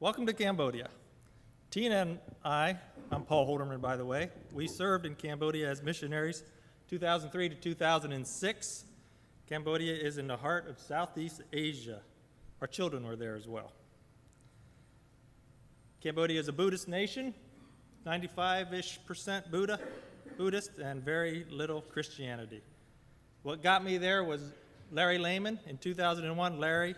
Welcome to Cambodia. Tina and I'm Paul Holderman, by the way, we served in Cambodia as missionaries 2003 to 2006. Cambodia is in the heart of Southeast Asia. Our children were there as well. Cambodia is a Buddhist nation, 95-ish% Buddhist, and very little Christianity. What got me there was Larry Lehman in 2001. Larry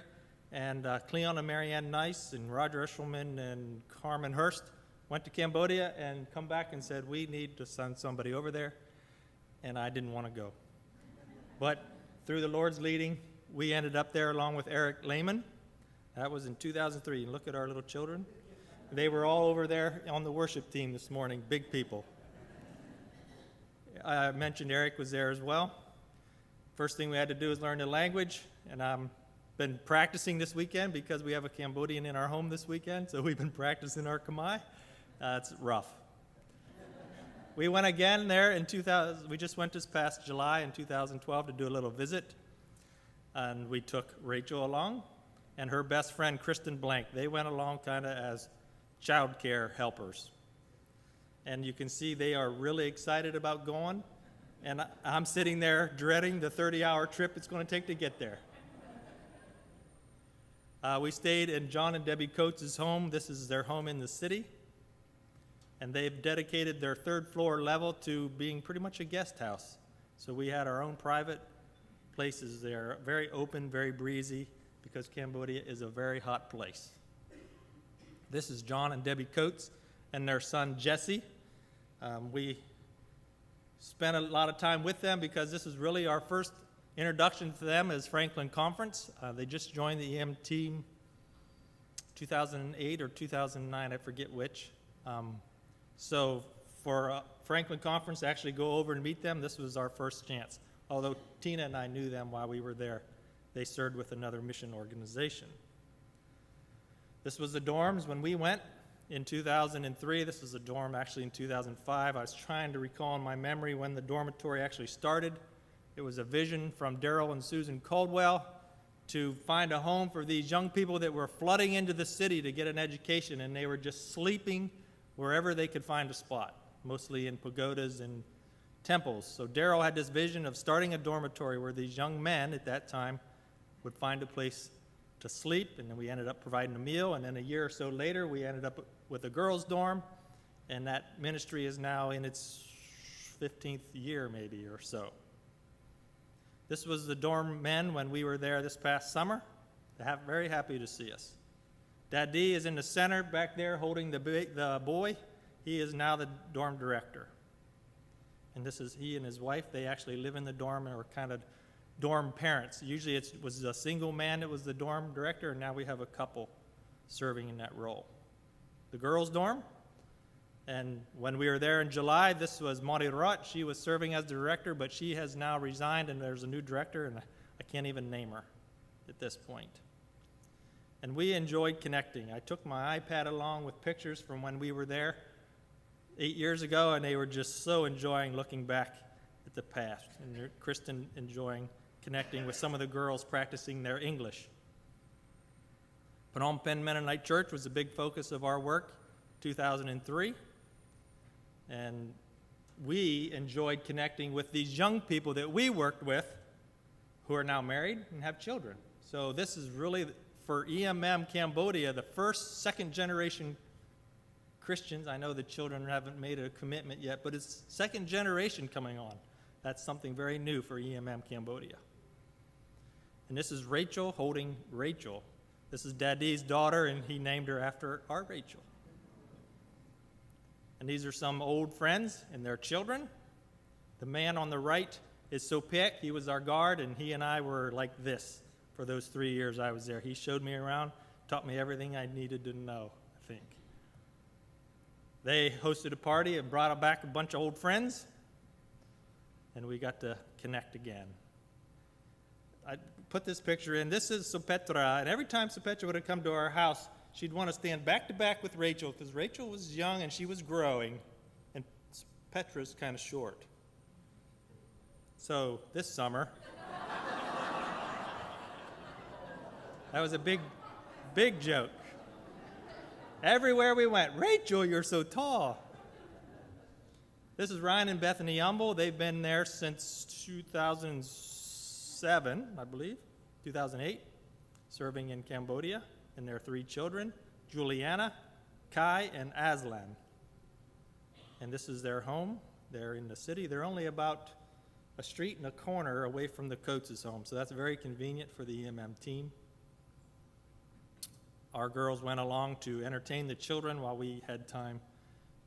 and Cleon and Marianne Nice and Roger Eshelman and Carmen Hurst went to Cambodia and come back and said, we need to send somebody over there, and I didn't want to go. But through the Lord's leading, we ended up there along with Eric Lehman. That was in 2003. And look at our little children. They were all over there on the worship team this morning, big people. I mentioned Eric was there as well. First thing we had to do is learn the language, and I've been practicing this weekend because we have a Cambodian in our home this weekend, so we've been practicing our Khmer. It's rough. We went again there in 2000. We just went this past July in 2012 to do a little visit, and we took Rachel along and her best friend, Kristen Blank. They went along kind of as child care helpers. And you can see they are really excited about going, and I'm sitting there dreading the 30-hour trip it's going to take to get there. We stayed in John and Debbie Coates' home. This is their home in the city. And they've dedicated their third floor level to being pretty much a guest house. So we had our own private places there, very open, very breezy, because Cambodia is a very hot place. This is John and Debbie Coates and their son Jesse. We spent a lot of time with them because this is really our first introduction to them as Franklin Conference. They just joined the EM team 2008 or 2009, I forget which. So for Franklin Conference to actually go over and meet them, this was our first chance. Although Tina and I knew them while we were there. They served with another mission organization. This was the dorms when we went in 2003. This was a dorm actually in 2005. I was trying to recall in my memory when the dormitory actually started. It was a vision from Daryl and Susan Caldwell to find a home for these young people that were flooding into the city to get an education, and they were just sleeping wherever they could find a spot, mostly in pagodas and temples. So Daryl had this vision of starting a dormitory where these young men at that time would find a place to sleep, and then we ended up providing a meal, and then a year or so later we ended up with a girls' dorm, and that ministry is now in its 15th year maybe or so. This was the dorm men when we were there this past summer. They're very happy to see us. Daddy is in the center back there holding the boy. He is now the dorm director. And this is he and his wife. They actually live in the dorm and are kind of dorm parents. Usually it was a single man that was the dorm director, and now we have a couple serving in that role. The girls' dorm, and when we were there in July, this was Monty Rott. She was serving as director, but she has now resigned, and there's a new director, and I can't even name her at this point. And we enjoyed connecting. I took my iPad along with pictures from when we were there 8 years ago, and they were just so enjoying looking back at the past. And Kristen enjoying connecting with some of the girls practicing their English. Phnom Penh Mennonite Church was a big focus of our work, 2003. And we enjoyed connecting with these young people that we worked with who are now married and have children. So this is really, for EMM Cambodia, the first second-generation Christians. I know the children haven't made a commitment yet, but it's second generation coming on. That's something very new for EMM Cambodia. And this is Rachel holding Rachel. This is Daddy's daughter, and he named her after our Rachel. And these are some old friends and their children. The man on the right is Sopek. He was our guard, and he and I were like this for those 3 years I was there. He showed me around, taught me everything I needed to know, I think. They hosted a party and brought back a bunch of old friends, and we got to connect again. I put this picture in. This is Sopetra, and every time Sopetra would have come to our house, she'd want to stand back to back with Rachel, because Rachel was young and she was growing, and Petra's kind of short. So this summer, that was a big joke. Everywhere we went, Rachel, you're so tall. This is Ryan and Bethany Humble. They've been there since 2007, I believe, 2008, serving in Cambodia, and their 3 children, Juliana, Kai, and Aslan. And this is their home. They're in the city. They're only about a street and a corner away from the Coates' home, so that's very convenient for the EMM team. Our girls went along to entertain the children while we had time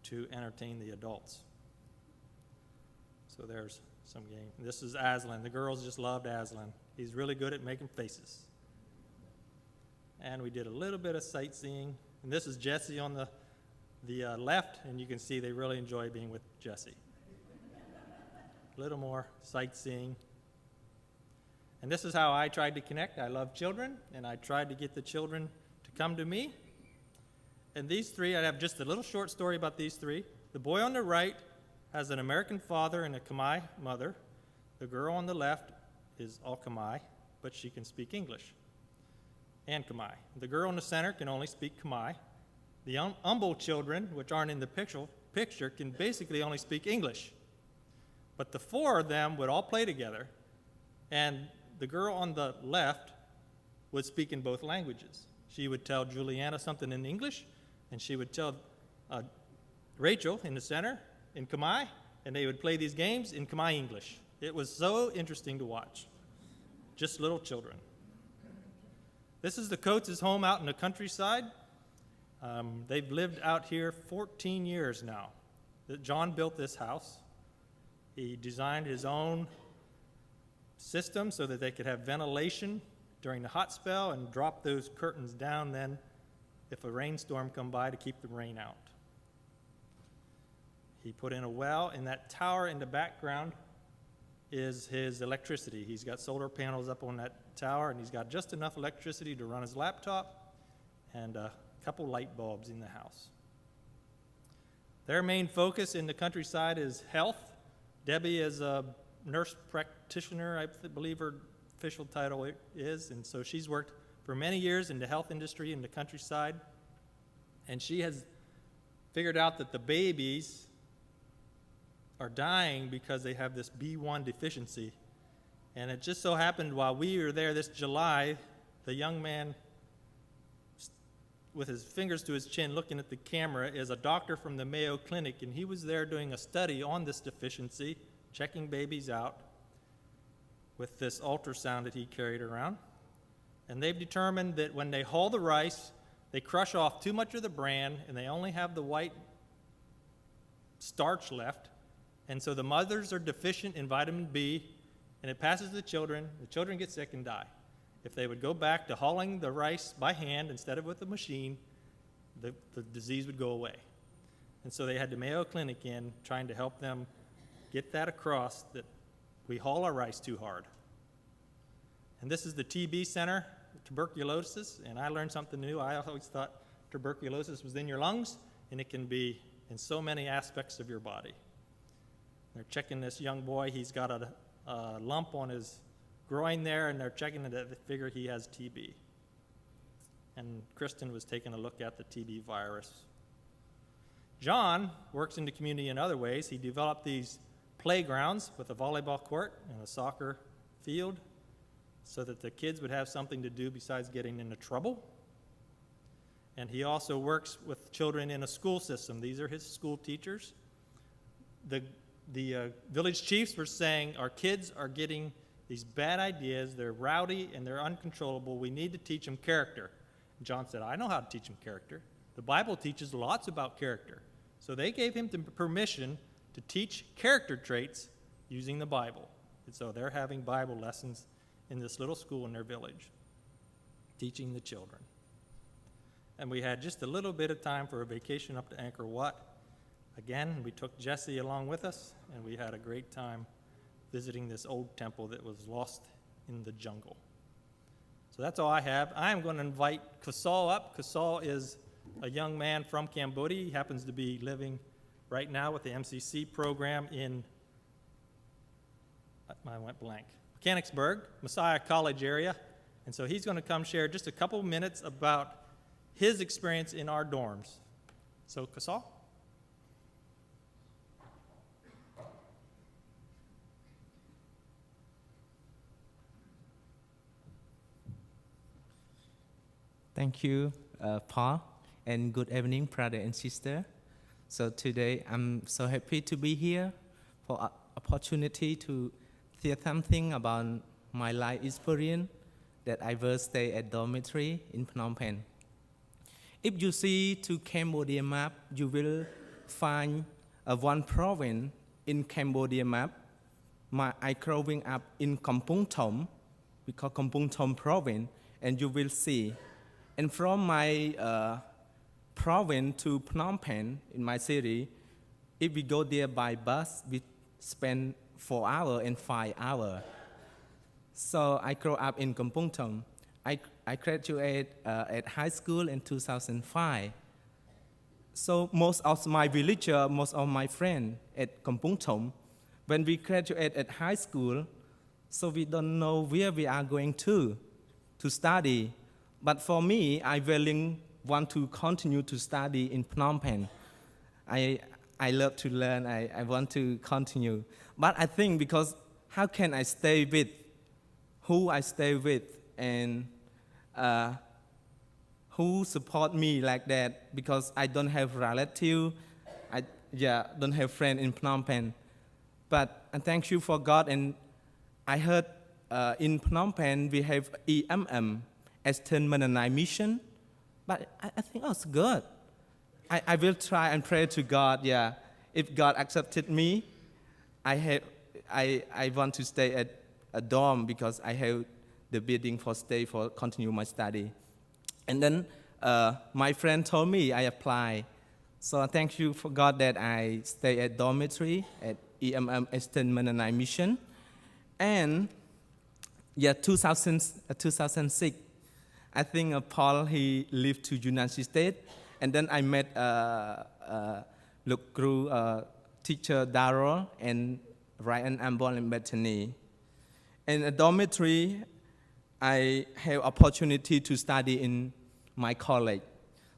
to entertain the adults. So there's some game. This is Aslan. The girls just loved Aslan. He's really good at making faces. And we did a little bit of sightseeing. And this is Jesse on the left, and you can see they really enjoy being with Jesse. A little more sightseeing. And this is how I tried to connect. I love children, and I tried to get the children to come to me. And these 3, I have just a little short story about these 3. The boy on the right has an American father and a Khmer mother. The girl on the left is all Khmer, but she can speak English and Khmer. The girl in the center can only speak Khmer. The Humble children, which aren't in the picture, can basically only speak English. But the 4 of them would all play together, and the girl on the left would speak in both languages. She would tell Juliana something in English, and she would tell Rachel in the center in Khmer, and they would play these games in Khmer English. It was so interesting to watch. Just little children. This is the Coates' home out in the countryside. They've lived out here 14 years now. John built this house. He designed his own system so that they could have ventilation during the hot spell and drop those curtains down then if a rainstorm come by to keep the rain out. He put in a well, and that tower in the background is his electricity. He's got solar panels up on that tower, and he's got just enough electricity to run his laptop and a couple light bulbs in the house. Their main focus in the countryside is health. Debbie is a nurse practitioner, I believe her official title is, and so she's worked for many years in the health industry in the countryside, and she has figured out that the babies are dying because they have this B1 deficiency. And it just so happened while we were there this July, the young man with his fingers to his chin looking at the camera is a doctor from the Mayo Clinic, and he was there doing a study on this deficiency, checking babies out with this ultrasound that he carried around. And they've determined that when they hull the rice, they crush off too much of the bran, and they only have the white starch left. And so the mothers are deficient in vitamin B, and it passes to the children get sick and die. If they would go back to hulling the rice by hand instead of with a machine, the disease would go away. And so they had the Mayo Clinic in trying to help them get that across, that we hull our rice too hard. And this is the TB Center, tuberculosis, and I learned something new. I always thought tuberculosis was in your lungs, and it can be in so many aspects of your body. They're checking this young boy. He's got a lump on his groin there, and they're checking it. They figure he has TB. And Kristen was taking a look at the TB virus. John works in the community in other ways. He developed these playgrounds with a volleyball court and a soccer field so that the kids would have something to do besides getting into trouble. And he also works with children in a school system. These are his school teachers. The village chiefs were saying, our kids are getting these bad ideas, they're rowdy and they're uncontrollable, we need to teach them character. And John said, I know how to teach them character. The Bible teaches lots about character. So they gave him the permission to teach character traits using the Bible. And so they're having Bible lessons in this little school in their village, teaching the children. And we had just a little bit of time for a vacation up to Angkor Wat. Again, we took Jesse along with us, and we had a great time visiting this old temple that was lost in the jungle. So that's all I have. I am going to invite Kasal up. Kasal is a young man from Cambodia. He happens to be living right now with the MCC program in, I went blank, Mechanicsburg, Messiah College area. And so he's going to come share just a couple minutes about his experience in our dorms. So, Kasal? Thank you, Paul, and good evening, brother and sister. So today I'm so happy to be here for an opportunity to share something about my life experience that I will stay at dormitory in Phnom Penh. If you see to Cambodia map, you will find one province in Cambodia map. I growing up in Kampong Thom, we call Kampong Thom province, and you will see. And from my province to Phnom Penh in my city, if we go there by bus, we spend 4 hours and 5 hours. So I grew up in Kampong Thom. I graduated at high school in 2005. So most of my villagers, most of my friends at Kampong Thom, when we graduate at high school, so we don't know where we are going to study. But for me, I really want to continue to study in Phnom Penh. I love to learn, I want to continue. But I think because how can I stay with who I stay with and who support me like that, because I don't have relative, don't have friend in Phnom Penh. But I thank you for God, and I heard in Phnom Penh we have EMM, Eastern Mennonite Mission, but I think it's good. I will try and pray to God, if God accepted me, I want to stay at a dorm because I have the bidding for stay for continue my study. And then my friend told me I apply. So thank you for God that I stay at dormitory at EMM Eastern Mennonite Mission. And 2006, I think Paul, he lived to United States. And then I met look through teacher Darrell and Ryan Ambol and Bethany. In a dormitory, I have opportunity to study in my college.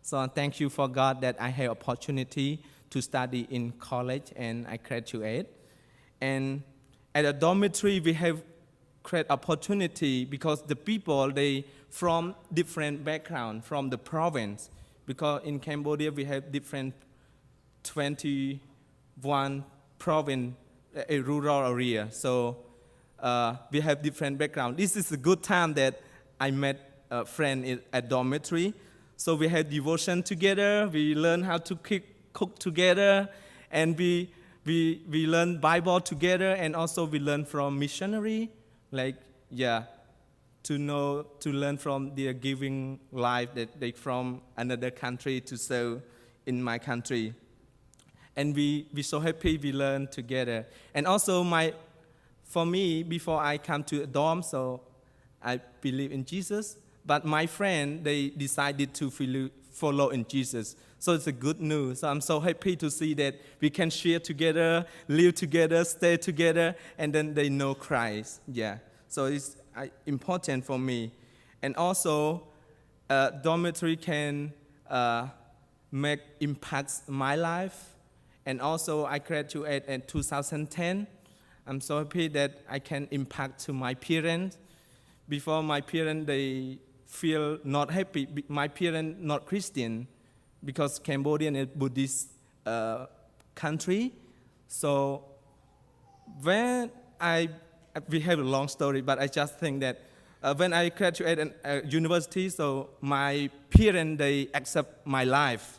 So thank you for God that I have opportunity to study in college and I graduate. And at a dormitory, we have great opportunity because the people, they from different background, from the province. Because in Cambodia, we have different 21 province, a rural area. So we have different background. This is a good time that I met a friend at dormitory. So we had devotion together. We learn how to cook together, and we learn Bible together, and also we learn from missionary, to learn from their giving life that they from another country to serve in my country. And we so happy we learn together. And also for me, before I come to a dorm, so I believe in Jesus, but my friend, they decided to follow in Jesus. So it's a good news. So I'm so happy to see that we can share together, live together, stay together, and then they know Christ. So it's important for me. And also, dormitory can make impacts my life. And also, I graduated in 2010. I'm so happy that I can impact to my parents. Before my parents, they feel not happy. My parents not Christian because Cambodian is Buddhist country. So when we have a long story, but I just think that when I graduated at university, so my parents, they accept my life.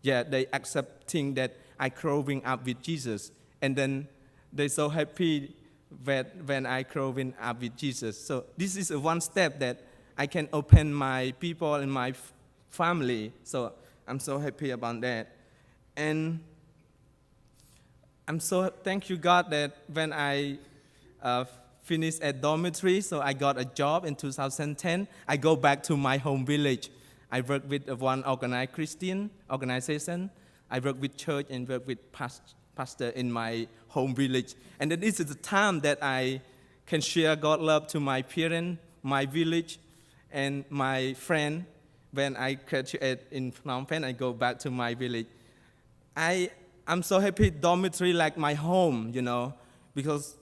They accepting that I growing up with Jesus. And then they're so happy that when I growing up with Jesus. So this is one step that I can open my people and my family. So I'm so happy about that. And I'm so thank you God that when I finished at dormitory, so I got a job in 2010. I go back to my home village. I work with one organized Christian organization. I work with church and work with pastor in my home village. And then this is the time that I can share God's love to my parents, my village, and my friend, when I graduate in Phnom Penh, I go back to my village. I'm so happy dormitory like my home, you know, because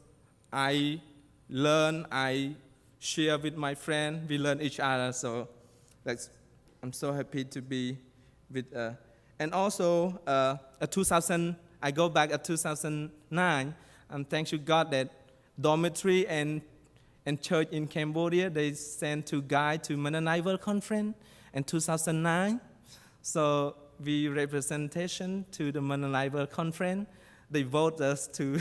I learn, I share with my friend, we learn each other. So I'm so happy to be with. And also, I go back at 2009, and thanks to God that dormitory and church in Cambodia, they sent two guys to Mennonite World Conference in 2009. So we representation to the Mennonite World Conference. They vote us to,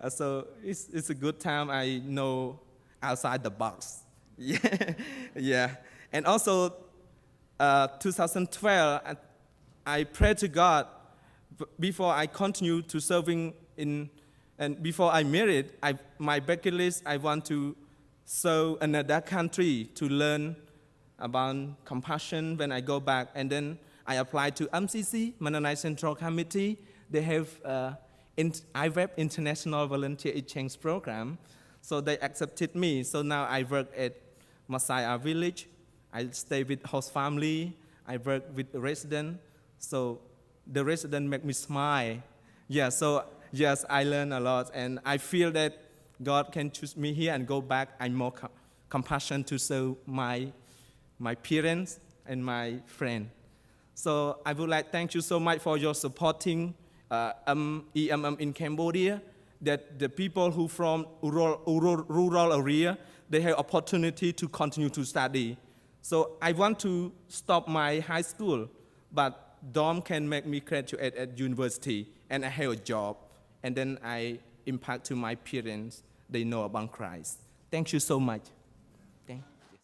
so it's a good time. I know outside the box. Yeah, yeah. And also, 2012, I prayed to God before I continue to serving and before I married. My bucket list, I want to serve another country to learn about compassion when I go back. And then I applied to MCC, Mennonite Central Committee. They have IWEB International Volunteer Exchange Program. So they accepted me. So now I work at Masaya Village. I stay with host family. I work with the resident. So the resident make me smile. Yeah, so yes, I learn a lot. And I feel that God can choose me here and go back. I'm more compassion to serve my parents and my friend. So I would like to thank you so much for your supporting EMM in Cambodia, that the people who from rural area, they have opportunity to continue to study. So I want to stop my high school, but DOM can make me graduate at university, and I have a job, and then I impact to my parents. They know about Christ. Thank you so much.